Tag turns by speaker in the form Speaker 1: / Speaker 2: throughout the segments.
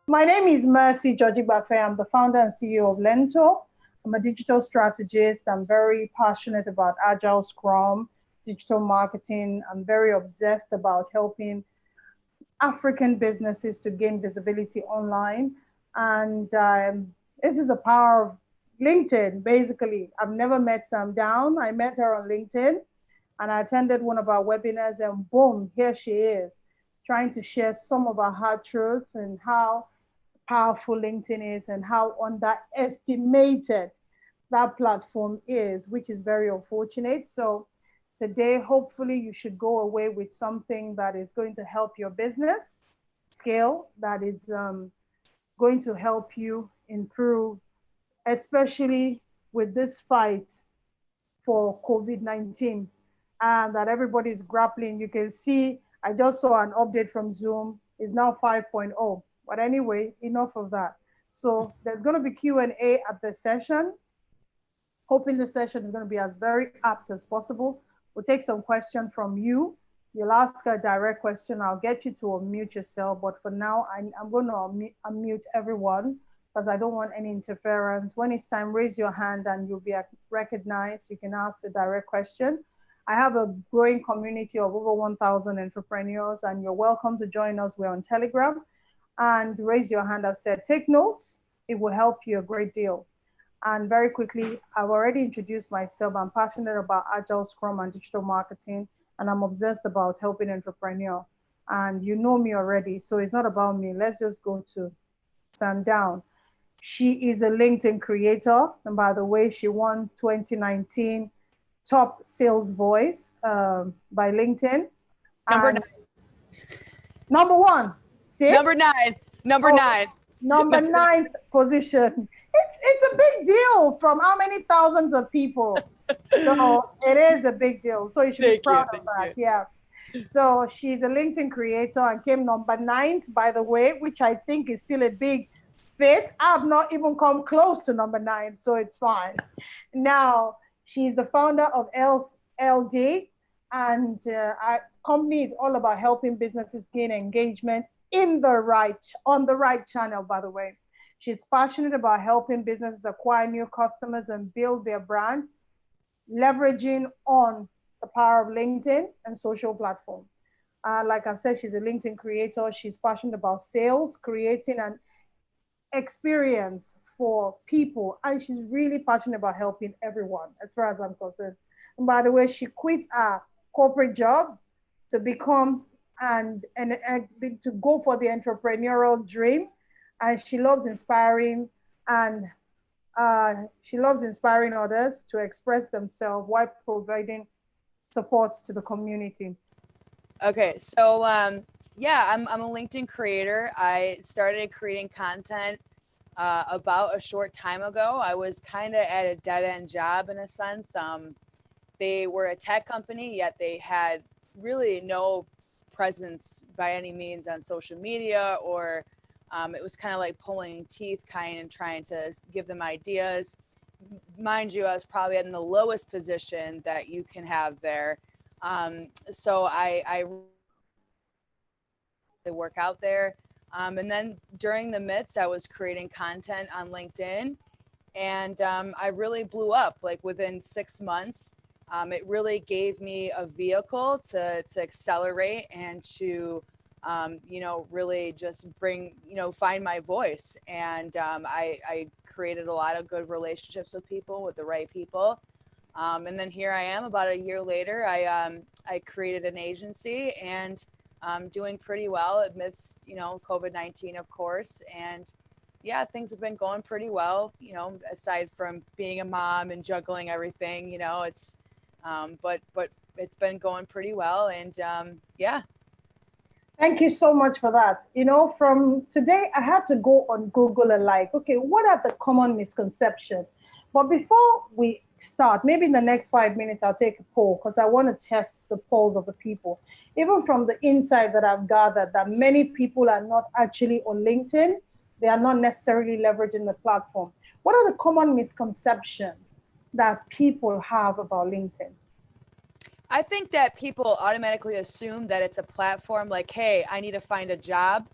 Speaker 1: My name is Mercy George-Igbafe. I'm the founder and CEO of Learntor. I'm a digital strategist. I'm very passionate about Agile Scrum, digital marketing. I'm very obsessed about helping African businesses to gain visibility online. And this is the power of LinkedIn, basically. I've never met Sam Down. I met her on LinkedIn and I attended one of our webinars and boom, here she is, trying to share some of our hard truths and how powerful LinkedIn is and how underestimated that platform is, which is very unfortunate. So today, hopefully you should go away with something that is going to help your business scale, that is going to help you improve, especially with this fight for COVID-19 and that everybody's grappling. You can see, I just saw an update from Zoom, is now 5.0. But anyway, enough of that. So there's going to be Q&A at the session. Hoping the session is going to be as very apt as possible. We'll take some questions from you. You'll ask a direct question. I'll get you to unmute yourself. But for now, I'm going to unmute everyone because I don't want any interference. When it's time, raise your hand and you'll be recognized. You can ask a direct question. I have a growing community of over 1,000 entrepreneurs, and you're welcome to join us. We're on Telegram. And raise your hand. I've said, take notes. It will help you a great deal. And very quickly, I've already introduced myself. I'm passionate about Agile Scrum and digital marketing, and I'm obsessed about helping entrepreneurs. And you know me already, so it's not about me. Let's just go to Sandown. She is a LinkedIn creator. And by the way, she won 2019 Top Sales Voice by LinkedIn.
Speaker 2: Number 9.
Speaker 1: Number 1. See?
Speaker 2: Number 9. Number 9.
Speaker 1: Number 9th position. It's a big deal from how many thousands of people. So it is a big deal. So you should be proud of that. Yeah. So she's a LinkedIn creator and came number 9th, by the way, which I think is still a big fit. I've not even come close to number 9, so it's fine. Now, she's the founder of LD, and our company is all about helping businesses gain engagement on the right channel, by the way. She's passionate about helping businesses acquire new customers and build their brand, leveraging on the power of LinkedIn and social platforms. Like I've said, she's a LinkedIn creator. She's passionate about sales, creating an experience for people, and she's really passionate about helping everyone, as far as I'm concerned. And by the way, she quit her corporate job to become and to go for the entrepreneurial dream, and she loves inspiring and she loves inspiring others to express themselves while providing support to the community.
Speaker 2: Okay, so yeah, I'm a LinkedIn creator. I started creating content about a short time ago. I was kind of at a dead-end job in a sense. They were a tech company, yet they had really no presence by any means on social media, or it was kind of like pulling teeth kind and trying to give them ideas. Mind you, I was probably in the lowest position that you can have there. So I work out there. And then during the midst, I was creating content on LinkedIn, and I really blew up like within 6 months. It really gave me a vehicle to accelerate and to, really just bring, find my voice. And I created a lot of good relationships with people, with the right people. And then here I am about a year later. I created an agency and doing pretty well amidst, COVID-19, of course. And yeah, things have been going pretty well, aside from being a mom and juggling everything, it's, but it's been going pretty well. And yeah.
Speaker 1: Thank you so much for that. From today, I had to go on Google and okay, what are the common misconceptions? But before we start, maybe in the next 5 minutes, I'll take a poll because I want to test the polls of the people. Even from the insight that I've gathered, that many people are not actually on LinkedIn. They are not necessarily leveraging the platform. What are the common misconceptions that people have about LinkedIn?
Speaker 2: I think that people automatically assume that it's a platform like, hey, I need to find a job,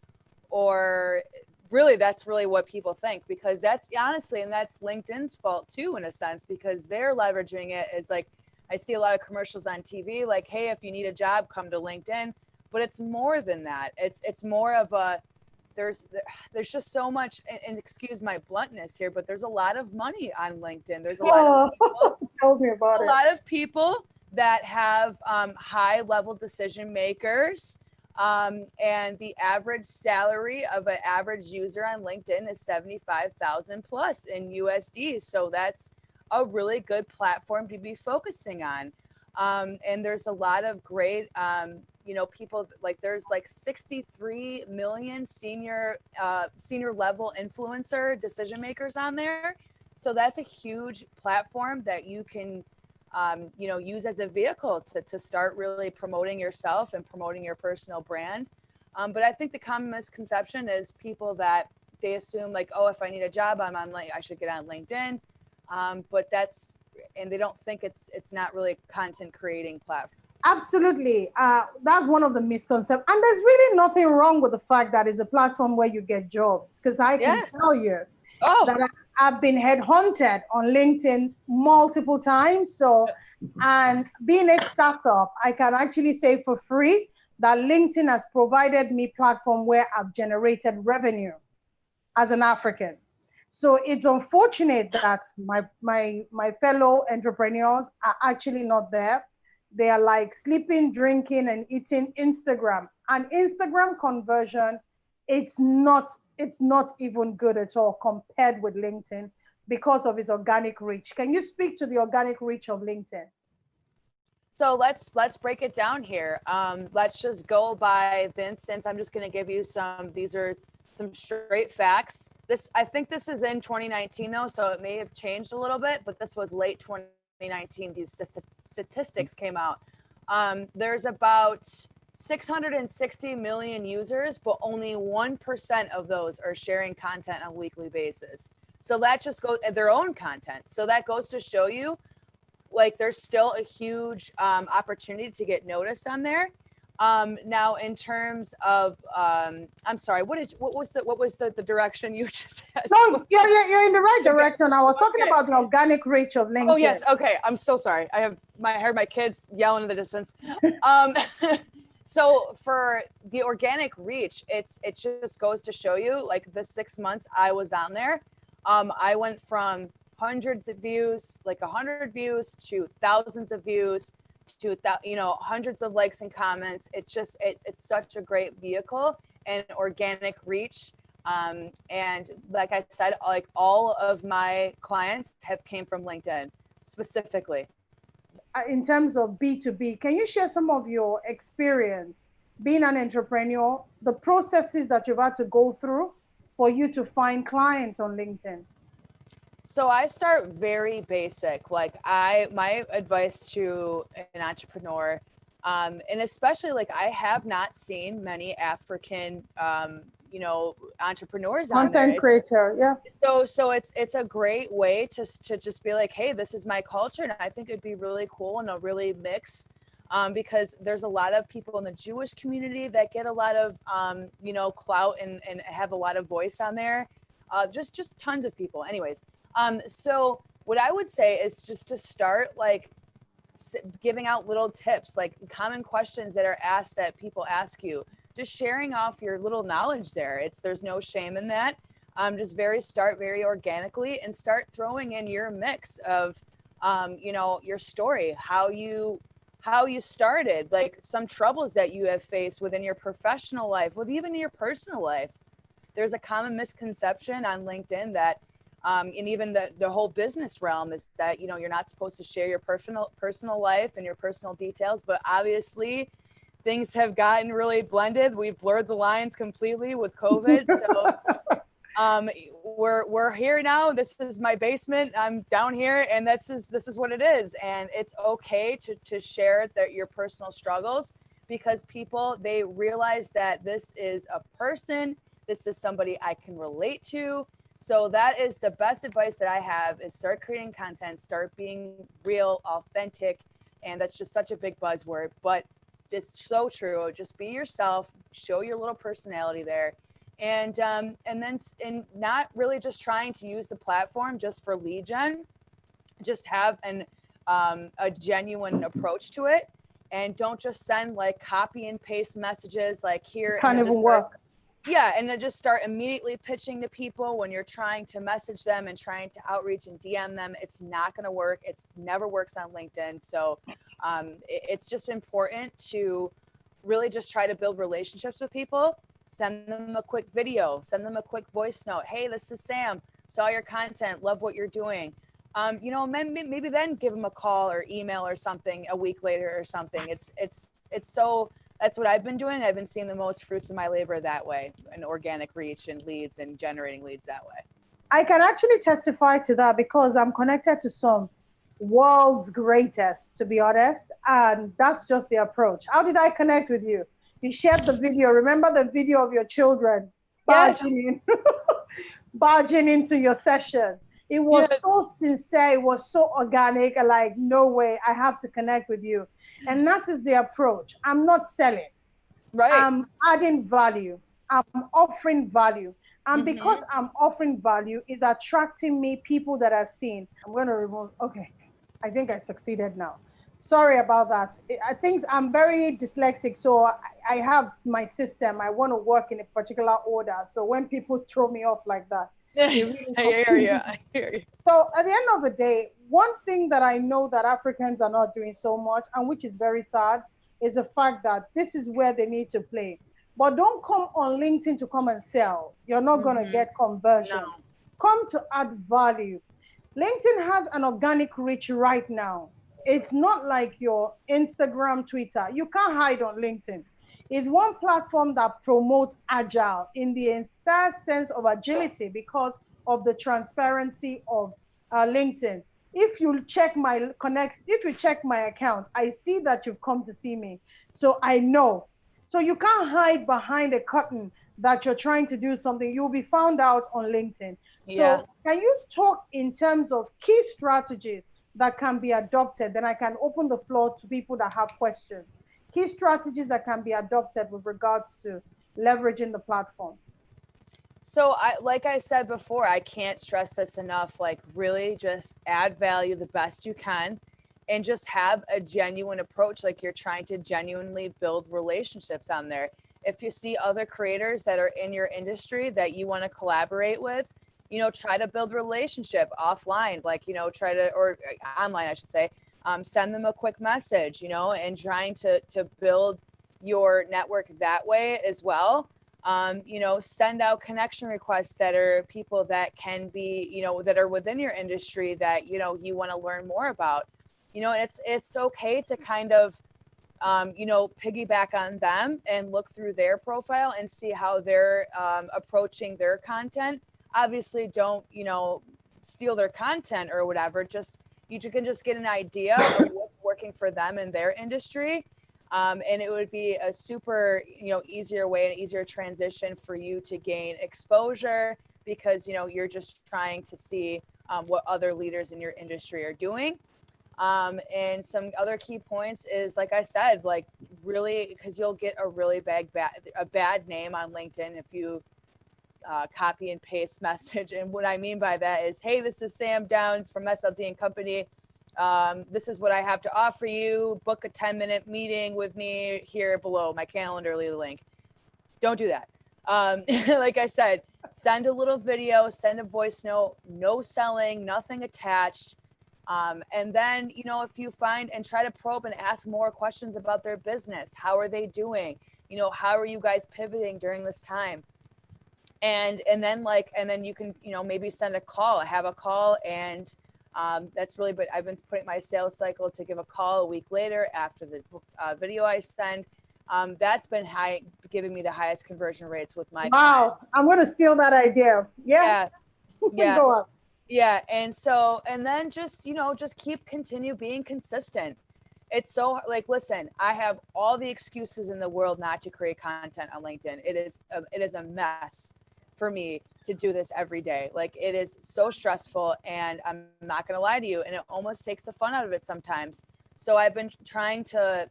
Speaker 2: or Really, that's really what people think, because that's honestly, and that's LinkedIn's fault too, in a sense, because they're leveraging it as like, I see a lot of commercials on TV, like, hey, if you need a job, come to LinkedIn. But it's more than that. It's more of a, there's just so much, and excuse my bluntness here, but there's a lot of money on LinkedIn. There's a lot of people,
Speaker 1: tell me about
Speaker 2: a lot of people that have high level decision makers. And the average salary of an average user on LinkedIn is 75,000 plus in USD. So that's a really good platform to be focusing on. And there's a lot of great, you know, people, like there's like 63 million senior level influencer decision makers on there. So that's a huge platform that you can, you know, use as a vehicle to start really promoting yourself and promoting your personal brand. But I think the common misconception is people that they assume like, oh, if I need a job, I should get on LinkedIn. But that's, and they don't think it's not really a content creating platform.
Speaker 1: Absolutely. That's one of the misconceptions. And there's really nothing wrong with the fact that it's a platform where you get jobs. Because I can tell you that I've been headhunted on LinkedIn multiple times. So, and being a startup, I can actually say for free that LinkedIn has provided me platform where I've generated revenue as an African. So it's unfortunate that my fellow entrepreneurs are actually not there. They are like sleeping, drinking, and eating Instagram. And Instagram conversion, it's not even good at all compared with LinkedIn because of its organic reach. Can you speak to the organic reach of LinkedIn?
Speaker 2: So let's break it down here. Let's just go by the instance. I'm just going to give you these are some straight facts. I think this is in 2019 though, so it may have changed a little bit, but this was late 2019. These statistics came out. There's about 660 million users, but only 1% of those are sharing content on a weekly basis. So that just goes their own content. So that goes to show you, like, there's still a huge opportunity to get noticed on there. Now, in terms of, I'm sorry, what was the direction you just had?
Speaker 1: No, you're in the right direction. I was talking about the organic reach of LinkedIn.
Speaker 2: Oh yes, okay. I'm so sorry. I heard my kids yelling in the distance. So for the organic reach, it just goes to show you, like the 6 months I was on there, I went from hundreds of views, like 100 views, to thousands of views, to hundreds of likes and comments. It's just it's such a great vehicle and organic reach. And like I said, like all of my clients have came from LinkedIn specifically.
Speaker 1: In terms of B2B, can you share some of your experience being an entrepreneur, the processes that you've had to go through for you to find clients on LinkedIn?
Speaker 2: So I start very basic. Like my advice to an entrepreneur, and especially like I have not seen many African, entrepreneurs on there.
Speaker 1: Content creator, yeah.
Speaker 2: So it's a great way to just be like, hey, this is my culture, and I think it'd be really cool and a really mix, because there's a lot of people in the Jewish community that get a lot of clout and have a lot of voice on there. Just tons of people. Anyways, so what I would say is just to start like giving out little tips, like common questions that are asked that people ask you. Just sharing off your little knowledge there. There's no shame in that. Just start very organically and start throwing in your mix of, your story, how you started, like some troubles that you have faced within your professional life, with even your personal life. There's a common misconception on LinkedIn that, and even the whole business realm, is that, you're not supposed to share your personal life and your personal details, but obviously things have gotten really blended. We've blurred the lines completely with COVID. So we're here now. This is my basement. I'm down here, and this is what it is. And it's okay to share your personal struggles, because people, they realize that this is a person. This is somebody I can relate to. So that is the best advice that I have, is start creating content, start being real, authentic. And that's just such a big buzzword, but it's so true. Just be yourself, show your little personality there, And not really just trying to use the platform just for lead gen, just have a genuine approach to it, and don't just send like copy and paste messages like here.
Speaker 1: Can't even work.
Speaker 2: Yeah, and then just start immediately pitching to people when you're trying to message them and trying to outreach and DM them. It's not going to work. It's never works on LinkedIn. So it's just important to really just try to build relationships with people. Send them a quick video, send them a quick voice note. Hey, this is Sam. Saw your content. Love what you're doing. Maybe then give them a call or email or something a week later or something. That's what I've been doing. I've been seeing the most fruits of my labor that way, and organic reach and leads and generating leads that way.
Speaker 1: I can actually testify to that because I'm connected to some world's greatest, to be honest. And that's just the approach. How did I connect with you? You shared the video. Remember the video of your children barging into your session. It was so sincere. It was so organic. And like, no way, I have to connect with you. And that is the approach. I'm not selling.
Speaker 2: Right.
Speaker 1: I'm adding value. I'm offering value. And because I'm offering value, it's attracting me people that I've seen. I'm going to remove, okay, I think I succeeded now. Sorry about that. I think I'm very dyslexic, so I have my system. I want to work in a particular order. So when people throw me off like that, really
Speaker 2: I hear you.
Speaker 1: So at the end of the day, one thing that I know that Africans are not doing so much, and which is very sad, is the fact that this is where they need to play. But don't come on LinkedIn to come and sell. You're not going to get conversion.
Speaker 2: No.
Speaker 1: Come to add value. LinkedIn has an organic reach right now. It's not like your Instagram, Twitter. You can't hide on LinkedIn. It's one platform that promotes agile in the entire sense of agility because of the transparency of LinkedIn. If you check my account, I see that you've come to see me. So I know. So you can't hide behind a curtain that you're trying to do something. You'll be found out on LinkedIn. So can you talk in terms of key strategies that can be adopted? Then I can open the floor to people that have questions. Key strategies that can be adopted with regards to leveraging the platform.
Speaker 2: So like I said before, I can't stress this enough, like really just add value the best you can and just have a genuine approach. Like you're trying to genuinely build relationships on there. If you see other creators that are in your industry that you want to collaborate with, try to build relationship offline, like, or online, I should say, send them a quick message, and trying to build your network that way as well. Send out connection requests that are people that can be, that are within your industry that, you want to learn more about, and it's okay to kind of, piggyback on them and look through their profile and see how they're approaching their content. Obviously don't, steal their content or whatever. You can just get an idea of what's working for them in their industry. And it would be a super, easier way and easier transition for you to gain exposure because, you're just trying to see what other leaders in your industry are doing. And some other key points is, like I said, like really, because you'll get a really bad name on LinkedIn if you copy and paste message. And what I mean by that is, hey, this is Sam Downs from SLT and Company. This is what I have to offer you. Book a 10-minute meeting with me here below my calendar, leave the link. Don't do that. Like I said, send a little video, send a voice note, no selling, nothing attached. And then, if you find and try to probe and ask more questions about their business, how are they doing? How are you guys pivoting during this time? And then you can, maybe send a call, have a call. And that's really, but I've been putting my sales cycle to give a call a week later after the video I send. That's been giving me the highest conversion rates with my
Speaker 1: clients. I'm going to steal that idea. Yeah. Go on.
Speaker 2: Yeah. And then just, continue being consistent. It's so like, listen, I have all the excuses in the world not to create content on LinkedIn. It is a mess for me to do this every day. Like it is so stressful, and I'm not going to lie to you. And it almost takes the fun out of it sometimes. So I've been trying to,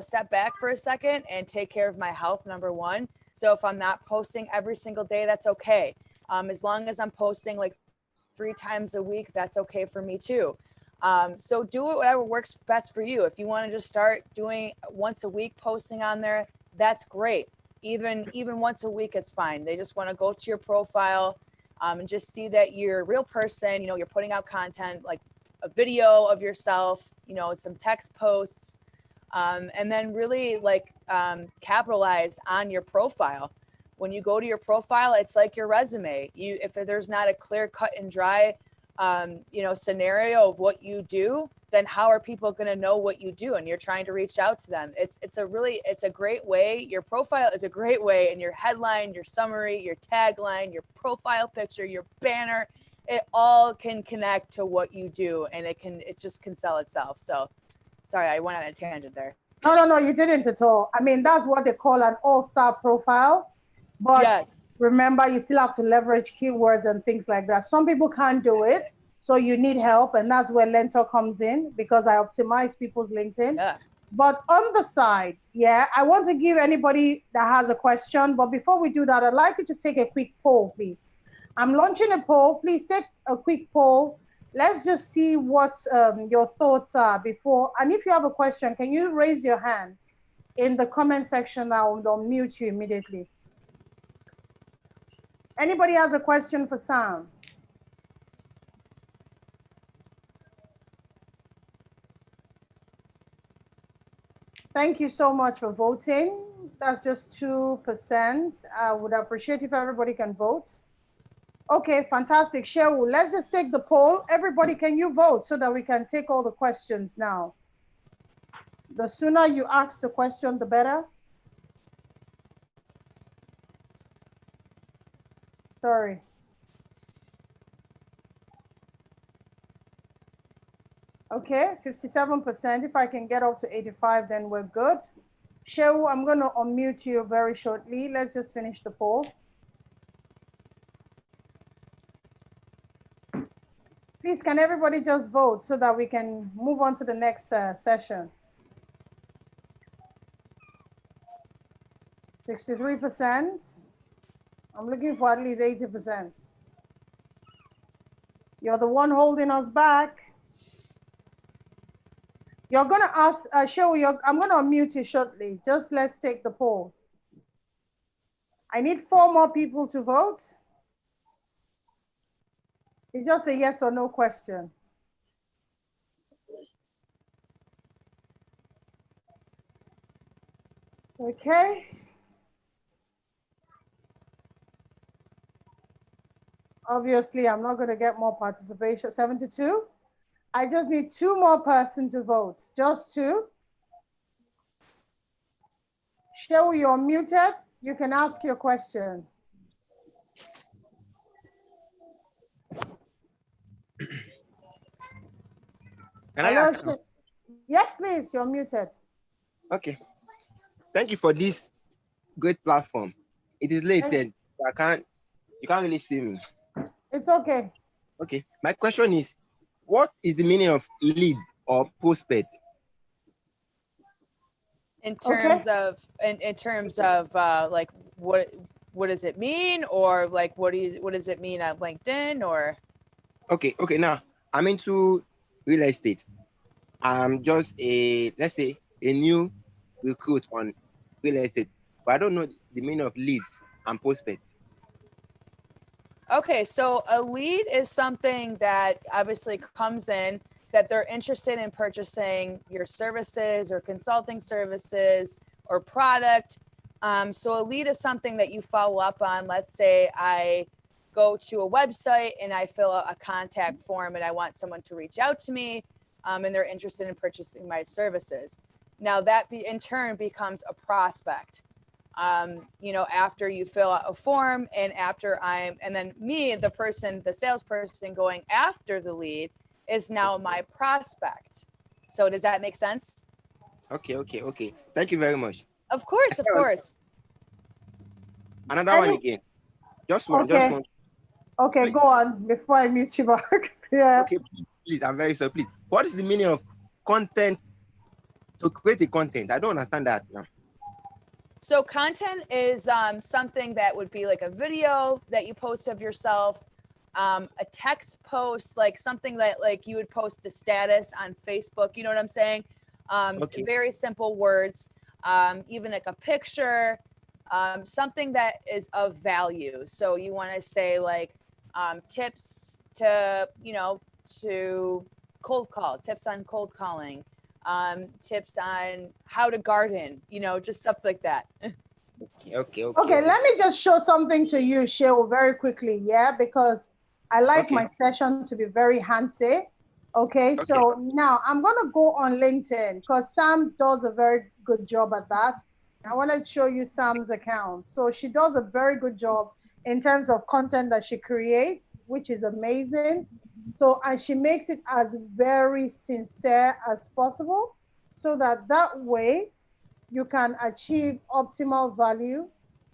Speaker 2: step back for a second and take care of my health, number one. So if I'm not posting every single day, that's okay. As long as I'm posting like 3 times a week, that's okay for me too. So do whatever works best for you. If you want to just start doing once a week posting on there, that's great. Even once a week, it's fine. They just want to go to your profile and just see that you're a real person. You know, you're putting out content, like a video of yourself, you know, some text posts, and then really like capitalize on your profile. When you go to your profile, it's like your resume. If there's not a clear cut and dry you know, scenario of what you do, then how are people going to know what you do? And you're trying to reach out to them. It's a great way. Your profile is a great way, and your headline, your summary, your tagline, your profile picture, your banner, it all can connect to what you do, and it just can sell itself. So sorry, I went on a tangent there.
Speaker 1: No, you didn't at all. I mean, that's what they call an all-star profile. But
Speaker 2: yes,
Speaker 1: remember, you still have to leverage keywords and things like that. Some people can't do it, so you need help, and that's where Learntor comes in, because I optimize people's LinkedIn.
Speaker 2: yeah.
Speaker 1: But on the side, yeah, I want to give anybody that has a question, but before we do that, I'd like you to take a quick poll, please. I'm launching a poll. Please take a quick poll. Let's just see what your thoughts are before. And if you have a question, can you raise your hand in the comment section? I'll unmute you immediately. Anybody has a question for Sam? Thank you so much for voting. That's just 2%. I would appreciate if everybody can vote. Okay, fantastic. Shehu, let's just take the poll. Everybody, can you vote so that we can take all the questions now? The sooner you ask the question, the better. Sorry. Okay, 57%. If I can get up to 85, then we're good. Shehu, I'm going to unmute you very shortly. Let's just finish the poll. Please, can everybody just vote so that we can move on to the next session? 63%. I'm looking for at least 80%. You're the one holding us back. You're going to ask, Shehu, I'm going to unmute you shortly. Just let's take the poll. I need 4 more people to vote. It's just a yes or no question. Okay. Obviously, I'm not going to get more participation. 72. I just need 2 more persons to vote. Just 2. Shehu, you're muted. You can ask your question.
Speaker 3: Can I ask?
Speaker 1: Yes, please. You're muted.
Speaker 3: Okay. Thank you for this great platform. It is late, and you can't really see me.
Speaker 1: It's okay.
Speaker 3: Okay. My question is, what is the meaning of lead or prospect?
Speaker 2: In terms of like what does it mean, or like what does it mean on LinkedIn, or?
Speaker 3: Okay. Now I'm into real estate. I'm just let's say a new recruit on real estate, but I don't know the meaning of leads and prospects.
Speaker 2: Okay, so a lead is something that obviously comes in that they're interested in purchasing your services or consulting services or product. So a lead is something that you follow up on. Let's say I go to a website and I fill out a contact form and I want someone to reach out to me, and they're interested in purchasing my services. Now that in turn becomes a prospect. You know, after you fill out a form and then me, the salesperson going after the lead is now my prospect. So does that make sense?
Speaker 3: Okay. Thank you very much.
Speaker 2: Of course.
Speaker 3: Another one again. Just one.
Speaker 1: Okay, please. Go on before I mute you back. Yeah.
Speaker 3: Okay, please. I'm very sorry. Please. What is the meaning of content? To create a content? I don't understand that now.
Speaker 2: So content is something that would be like a video that you post of yourself, a text post, like something that like you would post a status on Facebook. You know what I'm saying?
Speaker 3: Okay.
Speaker 2: Very simple words, even like a picture, something that is of value. So you want to say like tips to, to cold call, tips on cold calling, tips on how to garden, just stuff like that.
Speaker 1: Okay, let me just show something to you, Sheil, very quickly, yeah, because I like my session to be very handsy. Okay, so now I'm gonna go on LinkedIn because Sam does a very good job at that. I want to show you Sam's account. So she does a very good job in terms of content that she creates, which is amazing. So, and she makes it as very sincere as possible so that way you can achieve optimal value.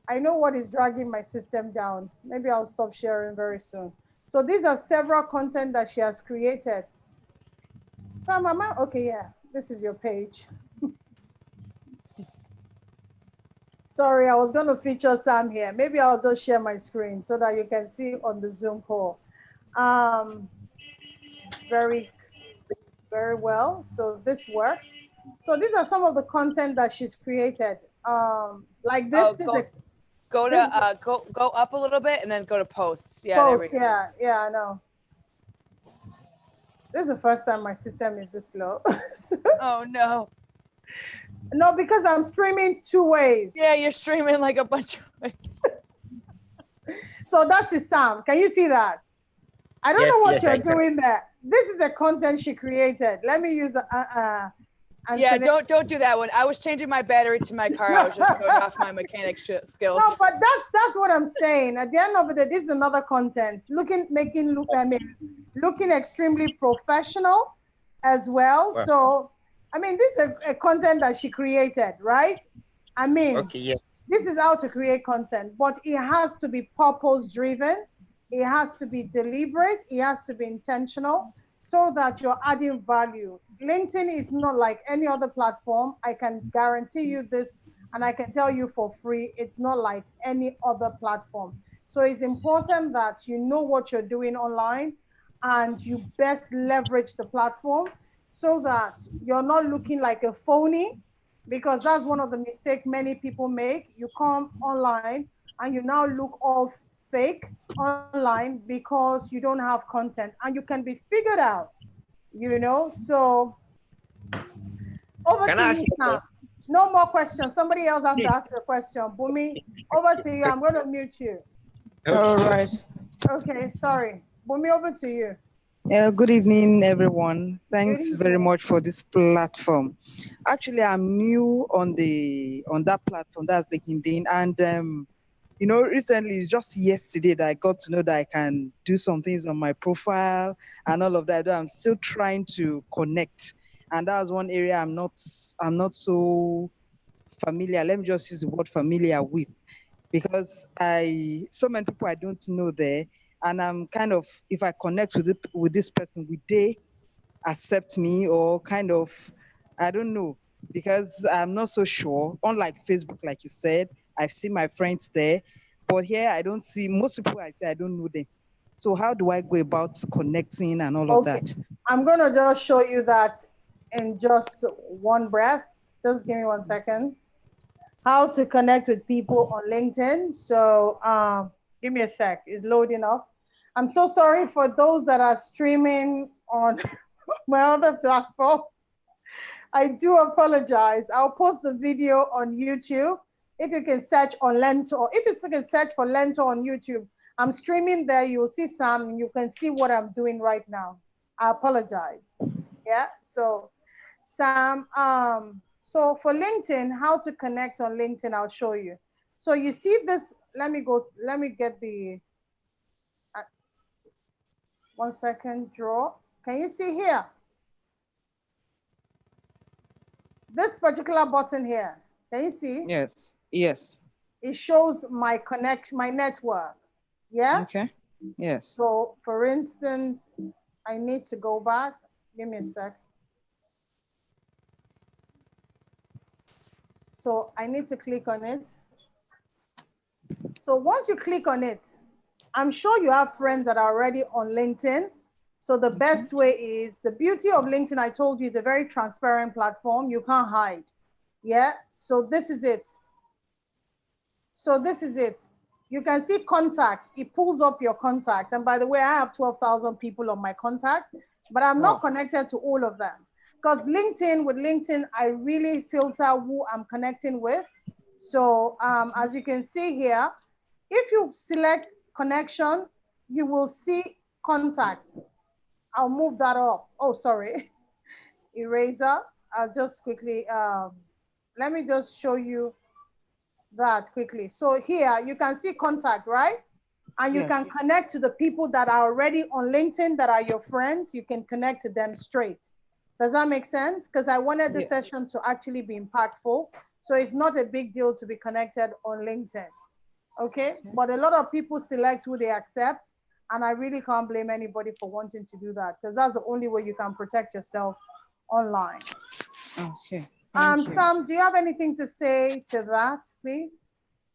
Speaker 1: I know what is dragging my system down. Maybe I'll stop sharing very soon. So these are several content that she has created. Sam, okay, yeah, this is your page. Sorry, I was going to feature Sam here. Maybe I'll just share my screen so that you can see on the Zoom call. Very, very well. So this worked. So these are some of the content that she's created. Like this.
Speaker 2: Go up a little bit and then go to posts. Yeah,
Speaker 1: posts, there we go. Yeah, I know. This is the first time my system is this slow.
Speaker 2: Oh no.
Speaker 1: No, because I'm streaming 2 ways.
Speaker 2: Yeah, you're streaming like a bunch of ways.
Speaker 1: So that's the Sam. Can you see that? I don't know what you're doing there. This is the content she created. Let me use
Speaker 2: yeah, don't do that one. I was changing my battery to my car. I was just going off my mechanic skills.
Speaker 1: No, but that's what I'm saying. At the end of the day, this is another content. Looking extremely professional as well. Wow. So, I mean, this is a content that she created, right? I mean, this is how to create content, but it has to be purpose driven. It has to be deliberate. It has to be intentional so that you're adding value. LinkedIn is not like any other platform. I can guarantee you this, and I can tell you for free, it's not like any other platform. So it's important that you know what you're doing online and you best leverage the platform so that you're not looking like a phony, because that's one of the mistakes many people make. You come online and you now look all fake online because you don't have content, and you can be figured out, so over to you now. No more questions. Somebody else has to ask a question. Bumi, over to you. I'm going to mute you.
Speaker 4: All right.
Speaker 1: Okay, sorry. Bumi, over to you.
Speaker 4: Good evening, everyone. Thanks very much for this platform. Actually, I'm new on that platform, that's LinkedIn, and recently, just yesterday, that I got to know that I can do some things on my profile and all of that. I'm still trying to connect, and that's one area I'm not so familiar. Let me just use the word familiar with, because so many people I don't know there, and I'm kind of, if I connect with this person, would they accept me, or kind of, I don't know, because I'm not so sure. Unlike Facebook, like you said, I've seen my friends there, but here I don't see most people. I say I don't know them. So how do I go about connecting and all of that?
Speaker 1: I'm gonna just show you that in just one breath. Just give me 1 second. How to connect with people on LinkedIn. So give me a sec. It's loading up. I'm so sorry for those that are streaming on my other platform. I do apologize. I'll post the video on YouTube. If you can search on Learntor, if you can search for Learntor on YouTube, I'm streaming there. You'll see some, and you can see what I'm doing right now. I apologize. Yeah. So, Sam, so for LinkedIn, how to connect on LinkedIn, I'll show you. So you see this, let me get the, 1 second, draw. Can you see here? This particular button here, can you see?
Speaker 4: Yes, yes.
Speaker 1: It shows my network, yeah?
Speaker 4: Okay, yes.
Speaker 1: So for instance, I need to go back. Give me a sec. So I need to click on it. So once you click on it, I'm sure you have friends that are already on LinkedIn. So the best way is, the beauty of LinkedIn, I told you, is a very transparent platform. You can't hide. Yeah, so this is it. So this is it. You can see contact. It pulls up your contact. And by the way, I have 12,000 people on my contact, but I'm not connected to all of them. Because with LinkedIn, I really filter who I'm connecting with. So as you can see here, if you select connection, you will see contact. I'll move that up. Oh, sorry. Eraser. I'll just quickly, let me just show you that quickly. So here you can see contact, right? And you can connect to the people that are already on LinkedIn that are your friends. You can connect to them straight. Does that make sense? Because I wanted the session to actually be impactful. So it's not a big deal to be connected on LinkedIn. Okay? But a lot of people select who they accept. And I really can't blame anybody for wanting to do that, because that's the only way you can protect yourself online.
Speaker 4: Okay.
Speaker 1: Sam, do you have anything to say to that, please?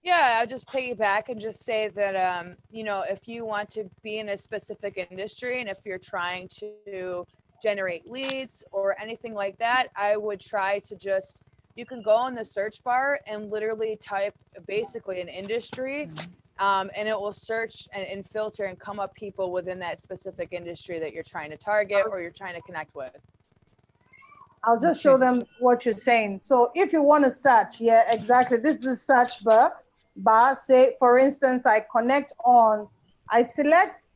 Speaker 2: Yeah, I'll just piggyback and just say that, you know, if you want to be in a specific industry and if you're trying to generate leads or anything like that, I would try to just, you can go in the search bar and literally type basically an industry, and it will search and filter and come up people within that specific industry that you're trying to target or you're trying to connect with.
Speaker 1: I'll just show them what you're saying. So if you want to search, yeah, exactly. This is the search bar. Say, for instance, I select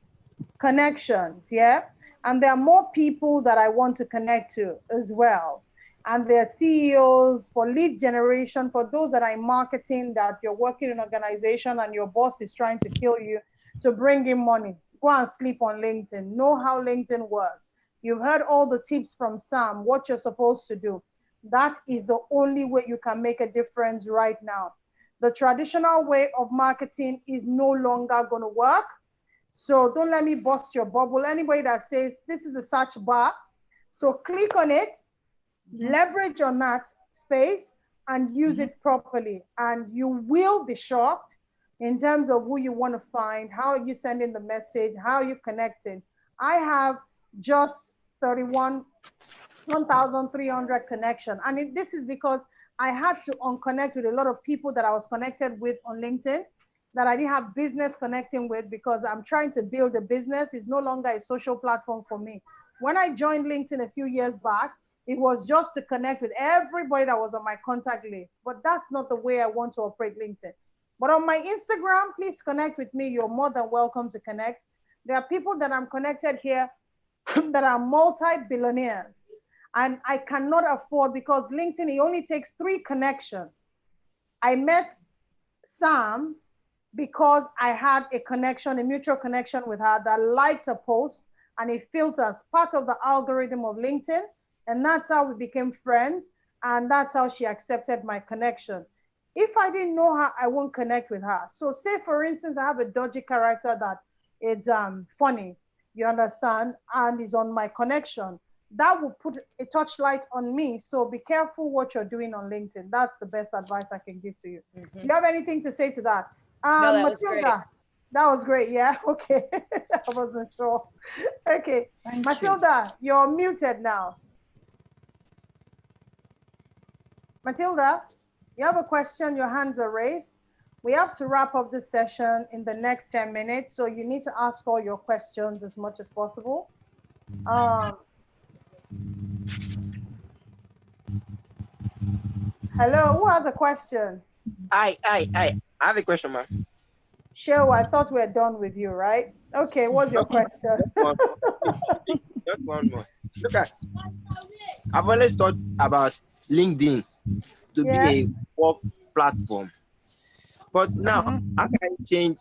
Speaker 1: connections, yeah? And there are more people that I want to connect to as well. And they're CEOs for lead generation, for those that are in marketing, that you're working in an organization and your boss is trying to kill you to bring in money. Go and sleep on LinkedIn. Know how LinkedIn works. You've heard all the tips from Sam, what you're supposed to do. That is the only way you can make a difference right now. The traditional way of marketing is no longer going to work. So don't let me bust your bubble. Anybody that says this is a search bar, so click on it, leverage on that space and use it properly. And you will be shocked in terms of who you want to find, how you send in the message, how you connecting. I have just 1,300 connection. And this is because I had to unconnect with a lot of people that I was connected with on LinkedIn that I didn't have business connecting with, because I'm trying to build a business. It's no longer a social platform for me. When I joined LinkedIn a few years back, it was just to connect with everybody that was on my contact list. But that's not the way I want to operate LinkedIn. But on my Instagram, please connect with me. You're more than welcome to connect. There are people that I'm connected here that are multi-billionaires. And I cannot afford, because LinkedIn, it only takes 3 connections. I met Sam because I had a connection, a mutual connection with her that liked a post, and it filters part of the algorithm of LinkedIn. And that's how we became friends. And that's how she accepted my connection. If I didn't know her, I won't connect with her. So say, for instance, I have a dodgy character that is funny, you understand, and is on my connection. That will put a touchlight on me. So be careful what you're doing on LinkedIn. That's the best advice I can give to you. Do you have anything to say to that?
Speaker 2: No, that
Speaker 1: Matilda,
Speaker 2: was great.
Speaker 1: That was great. Yeah. Okay. I wasn't sure. Okay.
Speaker 4: Thank
Speaker 1: Matilda, you're muted now. Matilda, you have a question, your hands are raised. We have to wrap up this session in the next 10 minutes. So you need to ask all your questions as much as possible. Hello, who has a question?
Speaker 3: I have a question, ma'am.
Speaker 1: Cheryl, I thought we were done with you, right? Okay, what's your question?
Speaker 3: Just one more. Look at, I've always thought about LinkedIn to be a work platform. But now, how can I change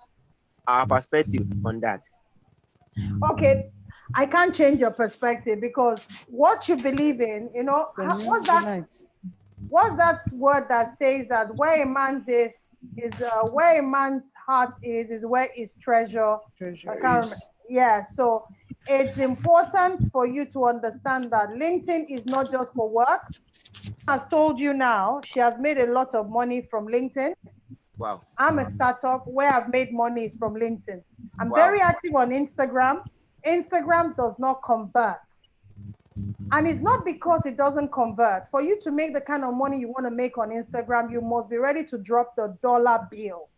Speaker 3: our perspective on that?
Speaker 1: Okay, I can't change your perspective, because what you believe in, you know, what's that word that says that where a man's where a man's heart is where his treasure. I can't remember. Yeah, so it's important for you to understand that LinkedIn is not just for work. Has told you now, she has made a lot of money from LinkedIn.
Speaker 3: Wow.
Speaker 1: I'm a startup where I've made money is from LinkedIn. I'm
Speaker 3: Wow.
Speaker 1: very active on Instagram. Instagram does not convert. And it's not because it doesn't convert. For you to make the kind of money you want to make on Instagram, you must be ready to drop the dollar bill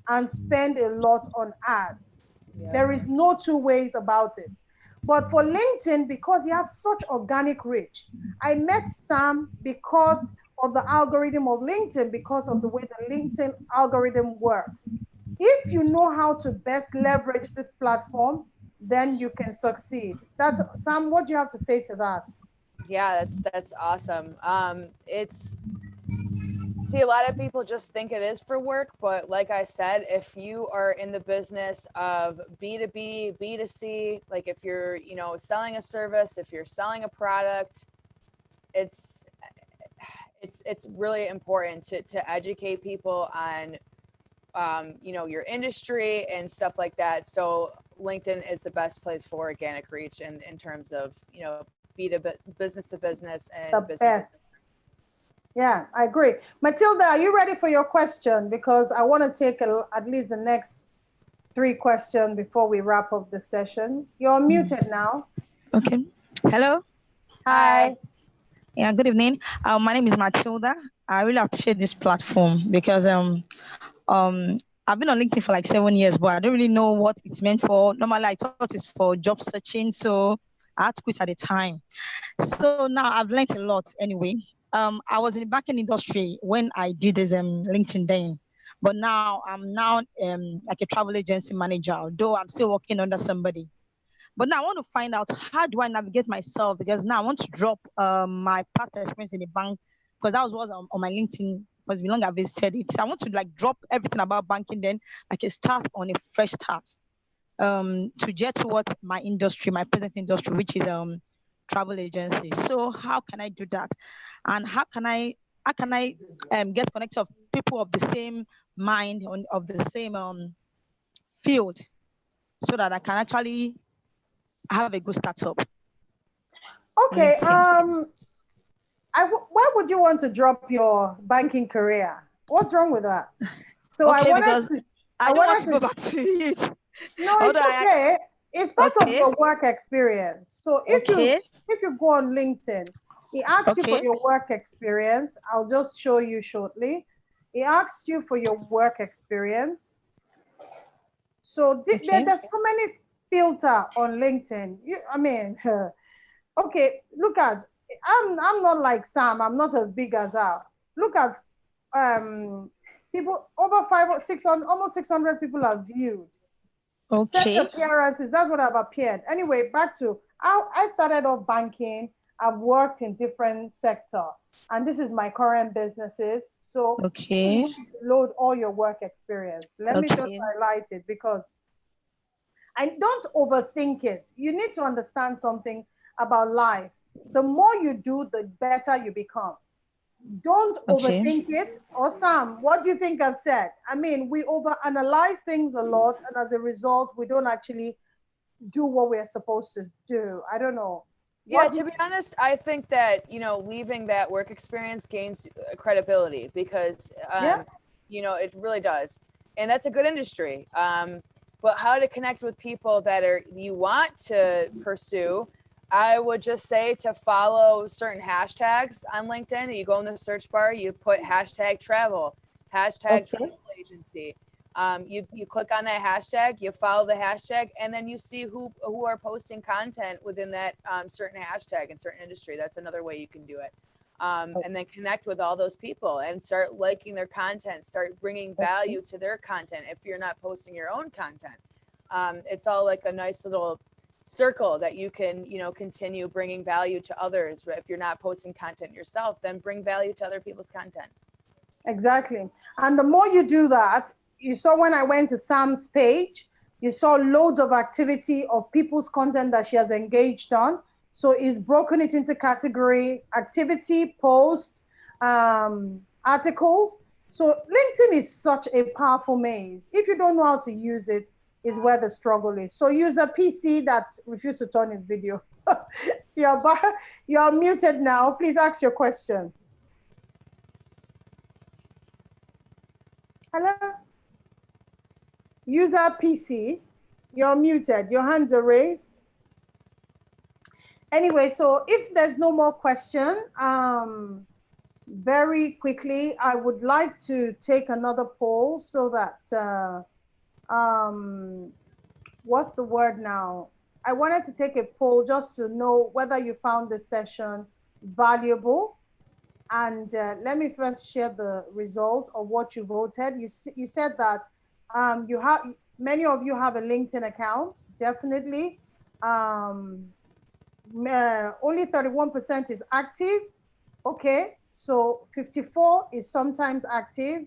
Speaker 1: and spend a lot on ads.
Speaker 2: Yeah.
Speaker 1: There is no two ways about it. But for LinkedIn, because he has such organic reach, I met Sam because of the algorithm of LinkedIn, because of the way the LinkedIn algorithm works. If you know how to best leverage this platform, then you can succeed. That's Sam, what do you have to say to that?
Speaker 2: Yeah, that's awesome. It's See, a lot of people just think it is for work, but like I said, if you are in the business of B2B, B2C, like if you're, selling a service, if you're selling a product, it's really important to educate people on, your industry and stuff like that. So LinkedIn is the best place for organic reach in terms of, B2B, business to business and
Speaker 1: The
Speaker 2: business.
Speaker 1: best. Yeah, I agree. Matilda, are you ready for your question? Because I want to take at least the next 3 questions before we wrap up the session. You're muted now.
Speaker 5: Okay. Hello.
Speaker 1: Hi.
Speaker 5: Yeah, good evening. My name is Matilda. I really appreciate this platform because I've been on LinkedIn for like 7 years, but I don't really know what it's meant for. Normally, I thought it's for job searching, so I had to quit at the time. So now I've learned a lot anyway. I was in the banking industry when I did this LinkedIn then, but now I'm like a travel agency manager, although I'm still working under somebody. But now I want to find out, how do I navigate myself? Because now I want to drop my past experience in the bank, because that was what was on my LinkedIn, because we long I visited it. So I want to like drop everything about banking, then like a start on a fresh start, to get towards my industry, my present industry, which is travel agency. So how can I do that? And how can I get connected of people of the same mind, of the same field, so that I can actually have a good startup?
Speaker 1: Okay.
Speaker 5: LinkedIn.
Speaker 1: Why would you want to drop your banking career? What's wrong with that? So
Speaker 5: Okay, because I don't want to go back to it.
Speaker 1: No, it's okay. It's part of your work experience. So if you go on LinkedIn, it asks you for your work experience. I'll just show you shortly. It asks you for your work experience. So there's so many filters on LinkedIn. Okay, look at, I'm not like Sam. I'm not as big as her. Look at people over 500 or 600, almost 600 people have viewed.
Speaker 5: Okay.
Speaker 1: Set appearances, that's what I've appeared. Anyway, back to how I started off banking. I've worked in different sectors, and this is my current businesses. So load all your work experience. Let me just highlight it, because I don't overthink it. You need to understand something about life. The more you do, the better you become. Don't overthink it. Or Sam, what do you think I've said? I mean, we overanalyze things a lot, and as a result, we don't actually do what we're supposed to do. I don't know.
Speaker 2: Yeah, to be honest, I think that, leaving that work experience gains credibility, because, it really does. And that's a good industry. But how to connect with people that you want to pursue, I would just say to follow certain hashtags on LinkedIn. You go in the search bar, you put hashtag travel, hashtag travel agency. You click on that hashtag, you follow the hashtag, and then you see who are posting content within that certain hashtag in certain industry. That's another way you can do it. And then connect with all those people and start liking their content, start bringing value to their content. If you're not posting your own content, it's all like a nice little circle that you can, continue bringing value to others. But if you're not posting content yourself, then bring value to other people's content.
Speaker 1: Exactly. And the more you do that, you saw when I went to Sam's page, you saw loads of activity of people's content that she has engaged on. So it's broken it into category: activity, post, articles. So LinkedIn is such a powerful maze. If you don't know how to use it, is where the struggle is. So use a PC that refuses to turn its video. You're muted now. Please ask your question. Hello? User PC, you're muted. Your hands are raised. Anyway, so if there's no more question, very quickly, I would like to take another poll so that, what's the word now? I wanted to take a poll just to know whether you found this session valuable. And let me first share the result of what you voted. You said that many of you have a LinkedIn account, definitely. Only 31% is active. Okay, so 54 is sometimes active,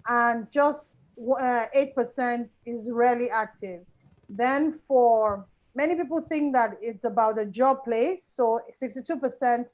Speaker 1: and just 8% is rarely active. Then for many people think that it's about a job place, so 62%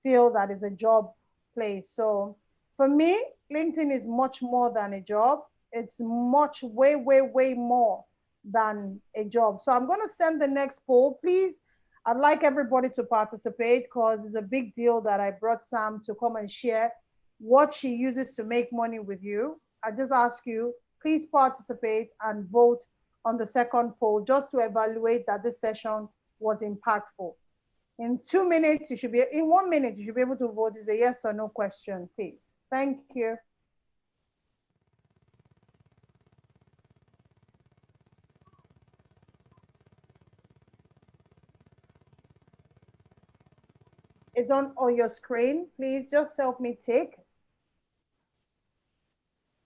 Speaker 1: feel that it's a job place. So for me, LinkedIn is much more than a job. It's much, way, way, way more than a job. So I'm going to send the next poll. Please, I'd like everybody to participate because it's a big deal that I brought Sam to come and share what she uses to make money with you. I just ask you, please participate and vote on the second poll just to evaluate that this session was impactful. In 2 minutes, in 1 minute, you should be able to vote. Is a yes or no question, please. Thank you. It's on your screen. Please just help me tick.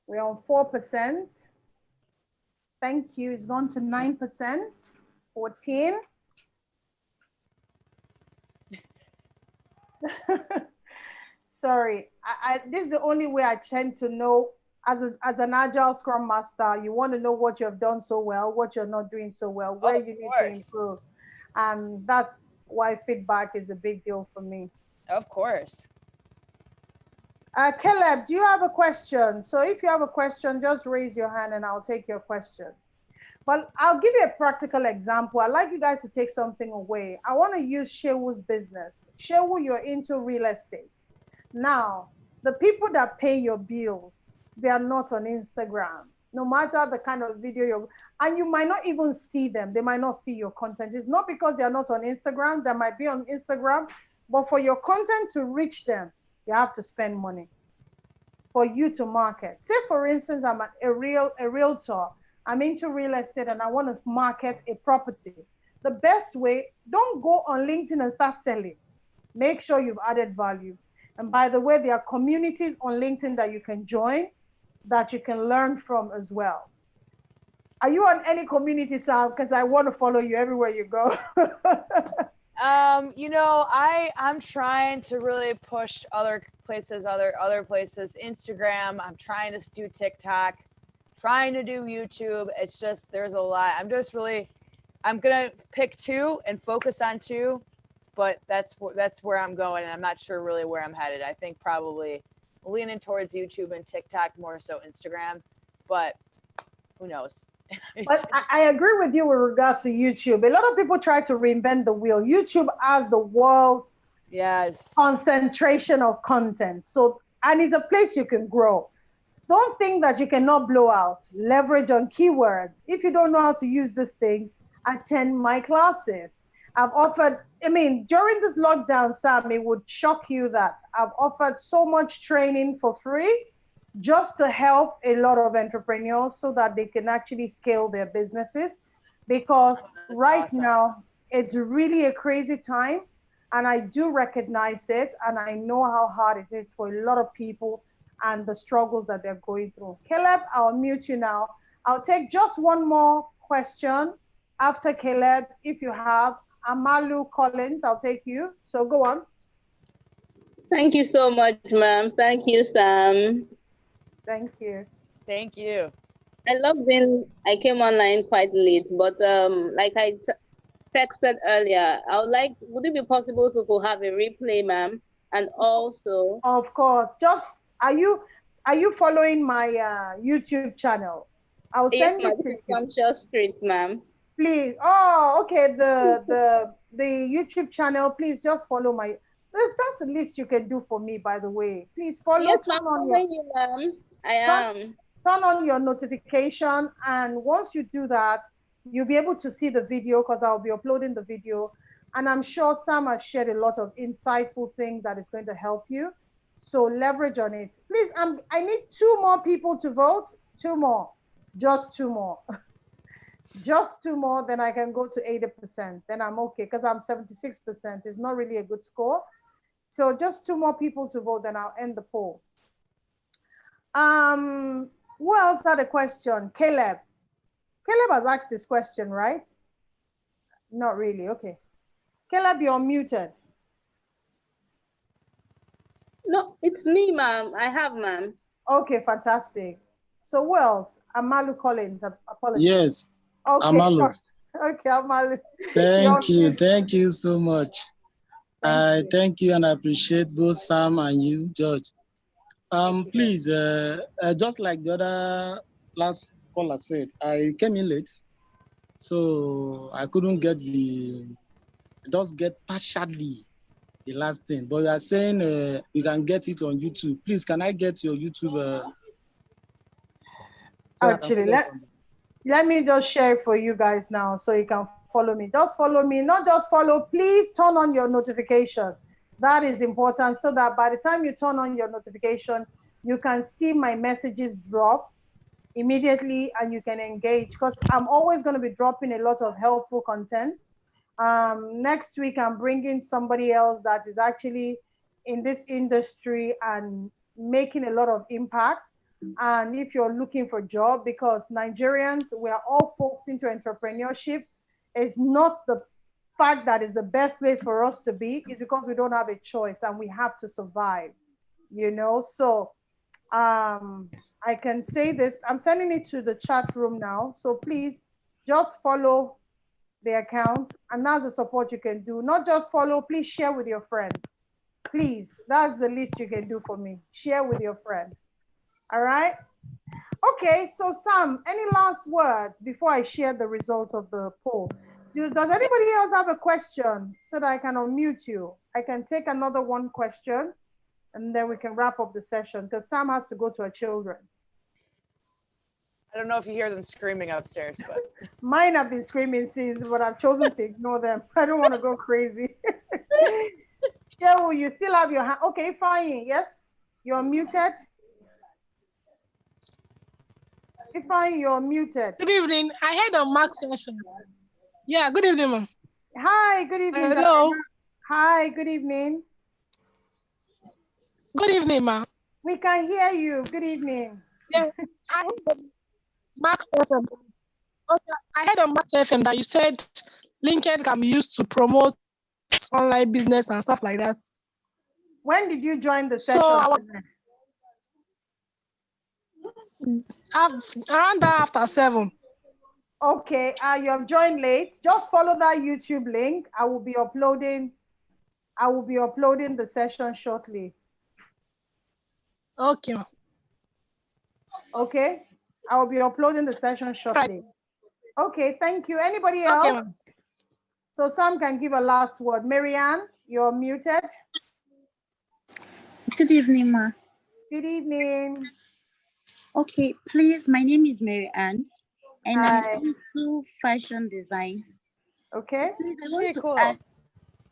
Speaker 1: We're on 4%. Thank you. It's gone to 9%, 14. Sorry, this is the only way I tend to know as an Agile Scrum Master. You want to know what you have done so well, what you're not doing so well, where you need to improve. And that's why feedback is a big deal for me.
Speaker 2: Of course.
Speaker 1: Caleb, do you have a question? So if you have a question, just raise your hand and I'll take your question. But I'll give you a practical example. I'd like you guys to take something away. I want to use Shewu's business. Shewu, you're into real estate. Now, the people that pay your bills, they are not on Instagram. No matter the kind of video and you might not even see them. They might not see your content. It's not because they are not on Instagram. They might be on Instagram, but for your content to reach them, you have to spend money for you to market. Say, for instance, I'm a realtor. I'm into real estate and I want to market a property. The best way, don't go on LinkedIn and start selling. Make sure you've added value. And by the way, there are communities on LinkedIn that you can join that you can learn from as well. Are you on any community, Sam? Because I want to follow you everywhere you go.
Speaker 2: You know, I'm trying to really push other places, other places. Instagram, I'm trying to do TikTok, trying to do YouTube. It's just, there's a lot. I'm gonna pick two and focus on two, but that's where I'm going, and I'm not sure really where I'm headed. I think probably leaning towards YouTube and TikTok, more so Instagram, but who knows?
Speaker 1: But I agree with you with regards to YouTube. A lot of people try to reinvent the wheel. YouTube has the world concentration of content. So, and it's a place you can grow. Don't think that you cannot blow out. Leverage on keywords. If you don't know how to use this thing, attend my classes. I've offered, during this lockdown, Sam, it would shock you that I've offered so much training for free just to help a lot of entrepreneurs so that they can actually scale their businesses. Because right now, it's really a crazy time. And I do recognize it. And I know how hard it is for a lot of people and the struggles that they're going through. Caleb, I'll mute you now. I'll take just one more question after Caleb. If you have Amalu Collins, I'll take you. So go on.
Speaker 6: Thank you so much, ma'am. Thank you, Sam.
Speaker 1: Thank you.
Speaker 2: Thank you.
Speaker 6: I came online quite late, but like I texted earlier, would it be possible if we could have a replay, ma'am? And also,
Speaker 1: of course, are you following my YouTube channel? I'll
Speaker 6: Yes,
Speaker 1: send
Speaker 6: ma'am.
Speaker 1: it to
Speaker 6: This is
Speaker 1: you.
Speaker 6: Sumptuous Streets, ma'am.
Speaker 1: Please. Oh, okay. The YouTube channel. Please just follow my. That's the least you can do for me, by the way. Please follow.
Speaker 6: Yes, ma'am.
Speaker 1: Turn on your
Speaker 6: Following you, ma'am. I
Speaker 1: turn,
Speaker 6: am.
Speaker 1: turn on your notification, and once you do that, you'll be able to see the video because I'll be uploading the video. And I'm sure Sam has shared a lot of insightful things that is going to help you. So leverage on it. Please, I need 2 more people to vote. 2 more. Just 2 more. Just 2 more, then I can go to 80%. Then I'm okay because I'm 76%. It's not really a good score. So just 2 more people to vote, then I'll end the poll. Who else had a question? Caleb. Caleb has asked this question, right? Not really. Okay. Caleb, you're muted.
Speaker 6: No, it's me, ma'am. I have, ma'am.
Speaker 1: Okay, fantastic. So who else? Amalu Collins. Apologies.
Speaker 7: Yes,
Speaker 1: Okay.
Speaker 7: Amalu.
Speaker 1: Okay, Amalu.
Speaker 7: Thank you. Thank you so much.
Speaker 1: Thank you.
Speaker 7: Thank you and I appreciate both Sam and you, George. Please, just like the other last caller said, I came in late, so I couldn't just get partially the last thing. But you are saying you can get it on YouTube. Please, can I get your YouTube?
Speaker 1: Actually, let me just share it for you guys now so you can follow me. Just follow me, not just follow. Please turn on your notification. That is important so that by the time you turn on your notification, you can see my messages drop immediately and you can engage because I'm always going to be dropping a lot of helpful content. Next week, I'm bringing somebody else that is actually in this industry and making a lot of impact. And if you're looking for a job, because Nigerians, we are all forced into entrepreneurship, it's not the fact that it's the best place for us to be, it's because we don't have a choice and we have to survive, you know? So I can say this, I'm sending it to the chat room now. So please just follow the account, and that's the support you can do. Not just follow, please share with your friends. Please, that's the least you can do for me. Share with your friends. All right. Okay, so Sam, any last words before I share the results of the poll? Does anybody else have a question so that I can unmute you? I can take another one question and then we can wrap up the session because Sam has to go to her children.
Speaker 2: I don't know if you hear them screaming upstairs, but
Speaker 1: mine have been screaming since, but I've chosen to ignore them. I don't want to go crazy. Cheryl, you still have your hand. Okay, fine. Yes, you're muted. Fine, you're muted.
Speaker 8: Good evening. I heard on Mark's session. Yeah, good evening, ma'am.
Speaker 1: Hi, good evening.
Speaker 8: Hello.
Speaker 1: Hi, good evening.
Speaker 8: Good evening, ma'am.
Speaker 1: We can hear you. Good evening.
Speaker 8: Yeah, I heard on Mark's FM. Okay, I heard on Mark's FM that you said LinkedIn can be used to promote online business and stuff like that.
Speaker 1: When did you join the session?
Speaker 8: So around that after 7.
Speaker 1: Okay, you have joined late. Just follow that YouTube link. I will be uploading the session shortly.
Speaker 8: Okay.
Speaker 1: Okay, I will be uploading the session shortly. Okay, thank you. Anybody else?
Speaker 8: Okay,
Speaker 1: so Sam can give a last word. Marianne, you're muted.
Speaker 9: Good evening, ma.
Speaker 1: Good evening.
Speaker 9: Okay, please, my name is Mary Ann, and
Speaker 1: Hi.
Speaker 9: I'm into fashion design.
Speaker 1: Okay.
Speaker 9: So please, I want to ask,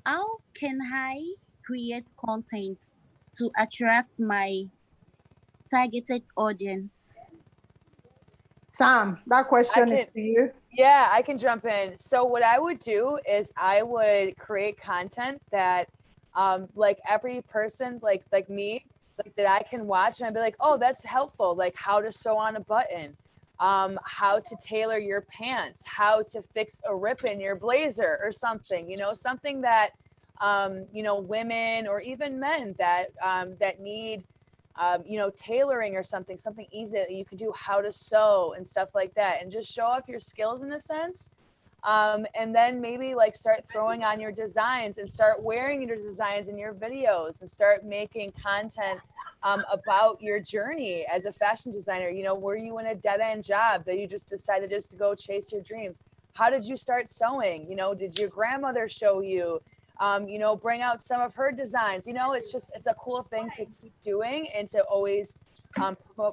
Speaker 9: how can I create content to attract my targeted audience?
Speaker 1: Sam, that question is to you.
Speaker 2: Yeah, I can jump in. So what I would do is I would create content that like every person like me, like that I can watch and I'd be like, oh, that's helpful. Like how to sew on a button, how to tailor your pants, how to fix a rip in your blazer or something, you know, something that, you know, women or even men that, that need, you know, tailoring or something easy that you can do, how to sew and stuff like that, and just show off your skills in a sense. And then maybe like start throwing on your designs and start wearing your designs in your videos and start making content about your journey as a fashion designer. You know, were you in a dead-end job that you just decided just to go chase your dreams? How did you start sewing? You know, did your grandmother show you? You know, bring out some of her designs. You know, it's a cool thing to keep doing and to always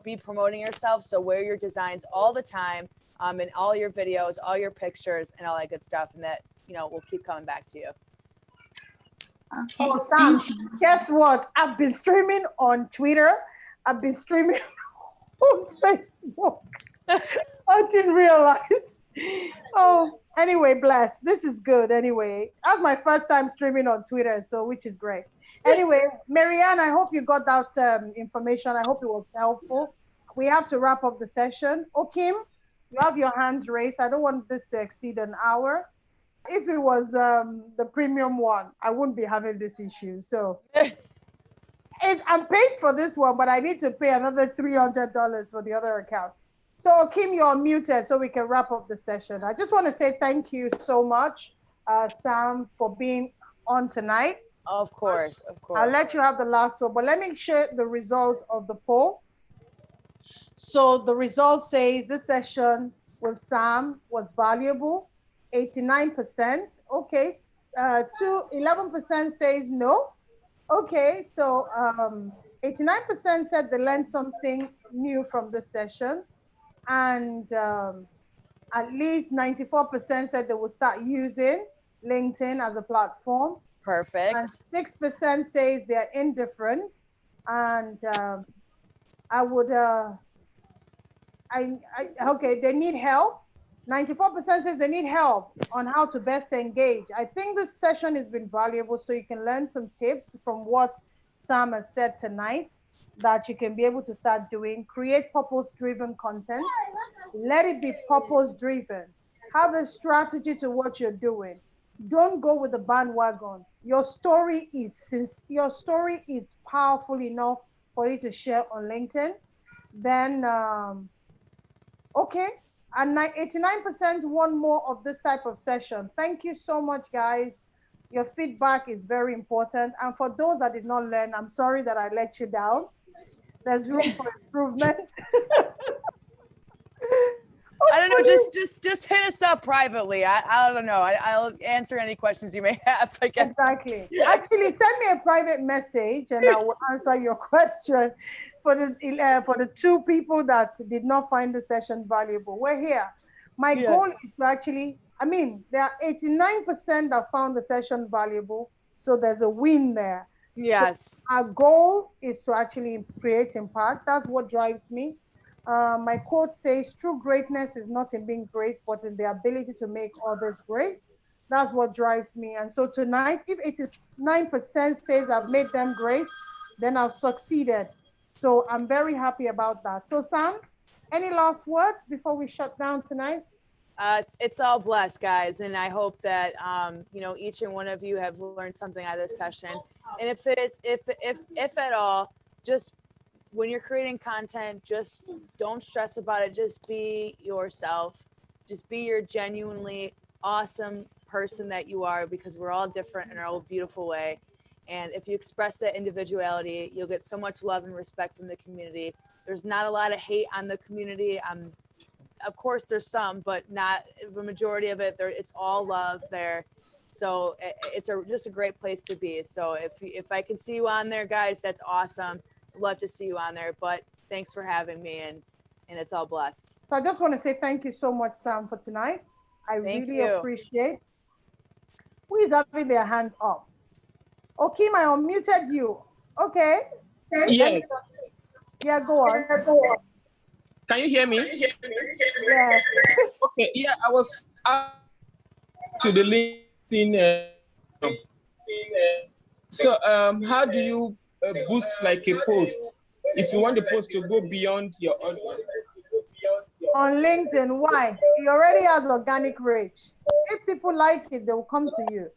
Speaker 2: be promoting yourself. So wear your designs all the time, in all your videos, all your pictures, and all that good stuff. And that, you know, will keep coming back to you.
Speaker 9: Okay.
Speaker 1: Oh, Sam, guess what? I've been streaming on Twitter. I've been streaming on Facebook. I didn't realize. Oh, anyway, bless. This is good. Anyway, that's my first time streaming on Twitter, so which is great. Anyway, Marianne, I hope you got that information. I hope it was helpful. We have to wrap up the session. Okim, you have your hands raised. I don't want this to exceed an hour. If it was the premium one, I wouldn't be having this issue. So I'm paid for this one, but I need to pay another $300 for the other account. So Kim, you're muted so we can wrap up the session. I just want to say thank you so much, Sam, for being on tonight.
Speaker 2: Of course, of course.
Speaker 1: I'll let you have the last one, but let me share the results of the poll. So the result says this session with Sam was valuable. 89%. Okay. 11% says no. Okay. So 89% said they learned something new from this session. And at least 94% said they will start using LinkedIn as a platform.
Speaker 2: Perfect.
Speaker 1: And 6% says they're indifferent. And I would, okay, they need help. 94% says they need help on how to best engage. I think this session has been valuable, so you can learn some tips from what Sam has said tonight that you can be able to start doing. Create purpose-driven content. Let it be purpose-driven. Have a strategy to what you're doing. Don't go with the bandwagon. Your story is powerful enough for you to share on LinkedIn. Then, okay. And 89% want more of this type of session. Thank you so much, guys. Your feedback is very important. And for those that did not learn, I'm sorry that I let you down. There's room for improvement.
Speaker 2: I don't know, just hit us up privately. I don't know. I'll answer any questions you may have, I guess.
Speaker 1: Exactly. Actually, send me a private message and I will answer your question. For the two people that did not find the session valuable, we're here. My goal is to actually, I mean, there are 89% that found the session valuable, so there's a win there.
Speaker 2: Yes.
Speaker 1: So our goal is to actually create impact. That's what drives me. My quote says, true greatness is not in being great, but in the ability to make others great. That's what drives me. And so tonight, if 89% says I've made them great, then I've succeeded. So I'm very happy about that. So Sam, any last words before we shut down tonight?
Speaker 2: It's all blessed, guys. And I hope that, you know, each and one of you have learned something out of this session. And if at all, just when you're creating content, just don't stress about it. Just be yourself. Just be your genuinely awesome person that you are, because we're all different in our own beautiful way. And if you express that individuality, you'll get so much love and respect from the community. There's not a lot of hate on the community. Of course, there's some, but not the majority of it. It's all love there. So it's just a great place to be. So if I can see you on there, guys, that's awesome. I'd love to see you on there. But thanks for having me, and it's all blessed.
Speaker 1: So I just want to say thank you so much, Sam, for tonight. I really appreciate. Who is having their hands up? Oh, Kim, I unmuted you. Okay.
Speaker 10: Yes.
Speaker 1: Yeah, go on.
Speaker 10: Can you hear me?
Speaker 1: Yeah.
Speaker 10: Okay. Yeah, I was up to the LinkedIn. So, how do you boost like a post if you want the post to go beyond your audience?
Speaker 1: On LinkedIn, why? He already has organic reach. If people like it, they will come to you.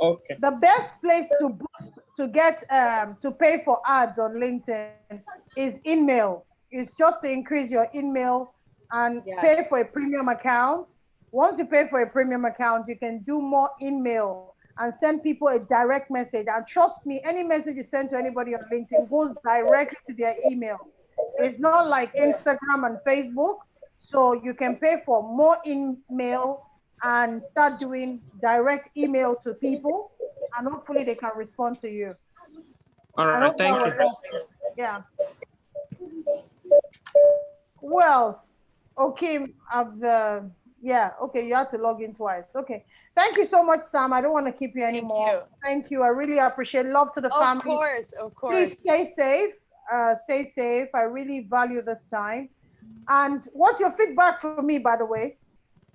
Speaker 10: Okay.
Speaker 1: The best place to boost, to get to pay for ads on LinkedIn is email. It's just to increase your email and pay for a premium account. Once you pay for a premium account, you can do more email and send people a direct message. And trust me, any message you send to anybody on LinkedIn goes directly to their email. It's not like Instagram and Facebook. So you can pay for more email and start doing direct email to people, and hopefully they can respond to you.
Speaker 10: All right, thank you.
Speaker 1: Yeah. Well, okay, yeah, okay, you have to log in twice. Okay. Thank you so much, Sam. I don't want to keep you anymore. Thank you. I really appreciate love to the family.
Speaker 2: Of course, of course.
Speaker 1: Please stay safe. Stay safe. I really value this time. And what's your feedback for me, by the way?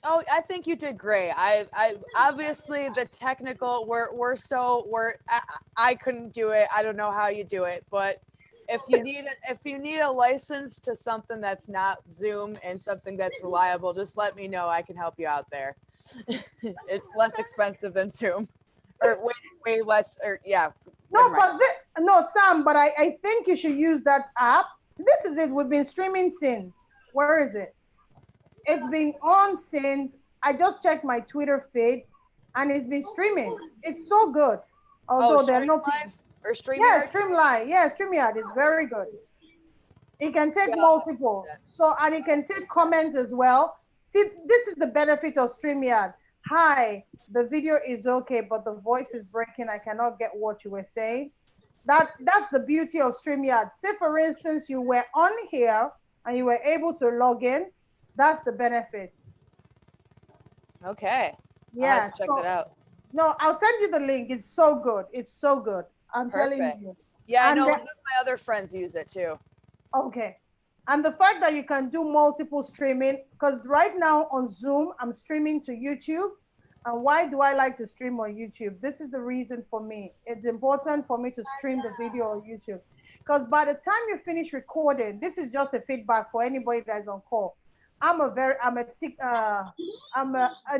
Speaker 2: Oh, I think you did great. I obviously the technical, I couldn't do it. I don't know how you do it, but if you need a license to something that's not Zoom and something that's reliable, just let me know. I can help you out there. It's less expensive than Zoom, or way less. Or yeah.
Speaker 1: No, but no, Sam. But I think you should use that app. This is it. We've been streaming since. Where is it? It's been on since. I just checked my Twitter feed, and it's been streaming. It's so good. Although there are no people.
Speaker 2: Or StreamYard?
Speaker 1: Yeah, StreamYard. Yeah, StreamYard is very good. It can take multiple. So, and it can take comments as well. See, this is the benefit of StreamYard. Hi, the video is okay, but the voice is breaking. I cannot get what you were saying. That's the beauty of StreamYard. Say, for instance, you were on here and you were able to log in. That's the benefit.
Speaker 2: Okay.
Speaker 1: Yeah.
Speaker 2: I'll have to check that out.
Speaker 1: No, I'll send you the link. It's so good. It's so good. I'm telling you.
Speaker 2: Yeah, I know one of my other friends use it too.
Speaker 1: Okay. And the fact that you can do multiple streaming, because right now on Zoom, I'm streaming to YouTube. And why do I like to stream on YouTube? This is the reason for me. It's important for me to stream the video on YouTube. Because by the time you finish recording, this is just a feedback for anybody that's on call. I'm a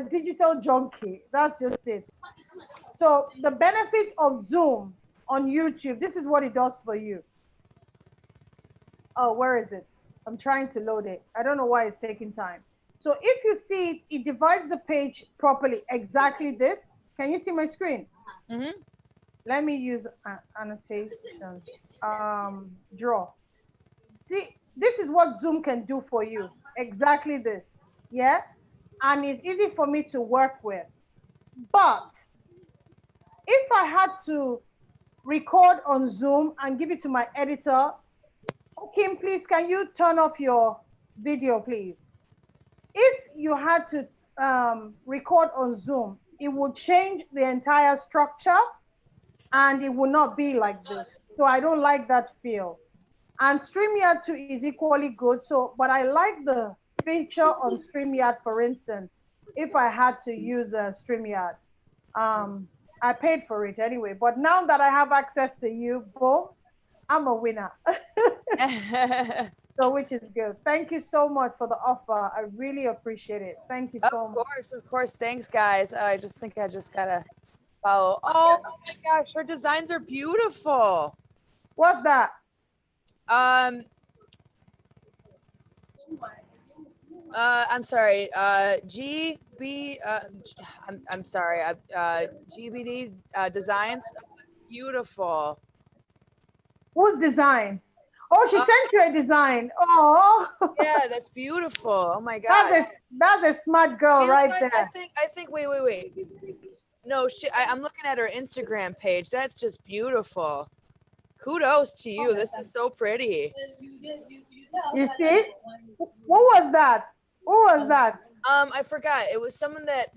Speaker 1: digital junkie. That's just it. So the benefit of Zoom on YouTube, this is what it does for you. Oh, where is it? I'm trying to load it. I don't know why it's taking time. So if you see it, it divides the page properly. Exactly this. Can you see my screen?
Speaker 2: Mm-hmm.
Speaker 1: Let me use annotation. Draw. See, this is what Zoom can do for you. Exactly this. Yeah. And it's easy for me to work with. But if I had to record on Zoom and give it to my editor, Kim, please, can you turn off your video, please? If you had to record on Zoom, it would change the entire structure and it would not be like this. So I don't like that feel. And StreamYard too is equally good. So, but I like the feature on StreamYard, for instance, if I had to use a StreamYard. I paid for it anyway, but now that I have access to you, boom, I'm a winner. So, which is good. Thank you so much for the offer. I really appreciate it. Thank you so much.
Speaker 2: Of course. Thanks, guys. I just think I just gotta follow. Oh my gosh, her designs are beautiful.
Speaker 1: What's that?
Speaker 2: I'm sorry. I'm sorry. GBD designs, beautiful.
Speaker 1: Whose design? Oh, she sent you a design. Oh.
Speaker 2: Yeah, that's beautiful. Oh my God.
Speaker 1: That's a smart girl right there.
Speaker 2: I think. Wait. No, I'm looking at her Instagram page. That's just beautiful. Kudos to you. This is so pretty.
Speaker 1: You see? What was that? Who was that?
Speaker 2: I forgot. It was someone that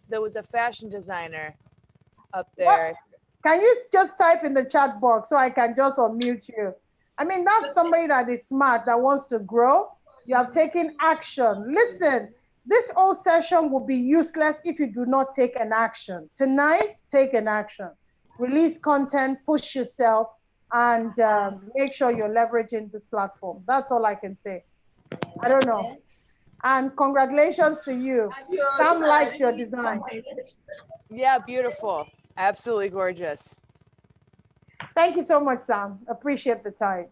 Speaker 2: there was a fashion designer up there.
Speaker 1: What? Can you just type in the chat box so I can just unmute you? I mean, that's somebody that is smart, that wants to grow. You have taken action. Listen, this whole session will be useless if you do not take an action. Tonight, take an action. Release content, push yourself, and make sure you're leveraging this platform. That's all I can say. I don't know. And congratulations to you. Sam likes your design.
Speaker 2: Yeah, beautiful. Absolutely gorgeous.
Speaker 1: Thank you so much, Sam. Appreciate the time.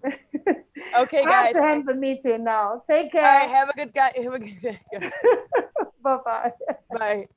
Speaker 2: Okay, guys.
Speaker 1: I have to end the meeting now. Take care.
Speaker 2: All right, have a good day. Have a good day.
Speaker 1: Bye-bye.
Speaker 2: Bye.